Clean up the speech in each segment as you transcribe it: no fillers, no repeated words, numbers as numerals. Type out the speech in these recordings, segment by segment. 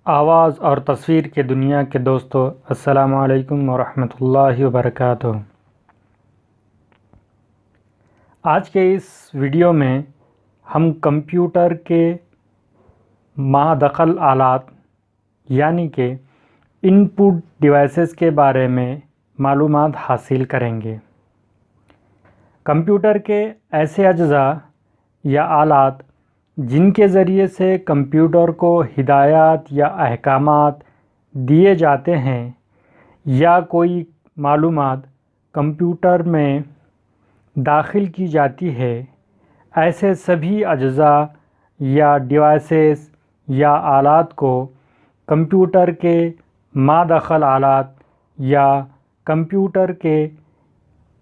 آواز اور تصویر کے دنیا کے دوستو، السلام علیکم ورحمۃ اللہ وبرکاتہ۔ آج کے اس ویڈیو میں ہم کمپیوٹر کے مادخل آلات یعنی کہ ان پٹ ڈیوائسز کے بارے میں معلومات حاصل کریں گے۔ کمپیوٹر کے ایسے اجزاء یا آلات جن کے ذریعے سے کمپیوٹر کو ہدایات یا احکامات دیے جاتے ہیں یا کوئی معلومات کمپیوٹر میں داخل کی جاتی ہے، ایسے سبھی اجزاء یا ڈیوائسز یا آلات کو کمپیوٹر کے مادخل آلات یا کمپیوٹر کے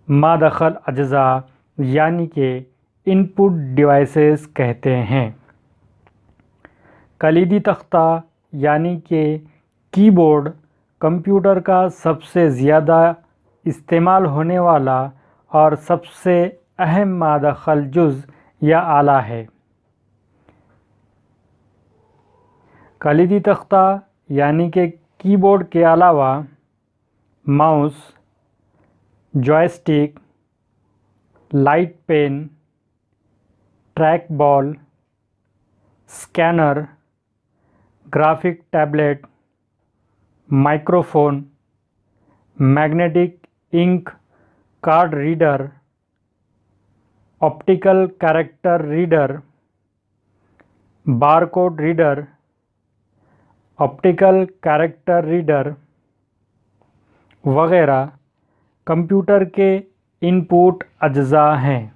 مادخل اجزاء یعنی کہ ان پٹ ڈیوائسز کہتے ہیں۔ کلیدی تختہ یعنی کہ کی بورڈ کمپیوٹر کا سب سے زیادہ استعمال ہونے والا اور سب سے اہم مادخل جز یا آلہ ہے۔ کلیدی تختہ یعنی کہ کی بورڈ کے علاوہ mouse, joystick, light pen, trackball, scanner, graphic tablet, microphone, magnetic ink card reader, optical character reader, barcode reader, optical character reader وغیرہ کمپیوٹر کے ان پٹ اجزاء ہیں۔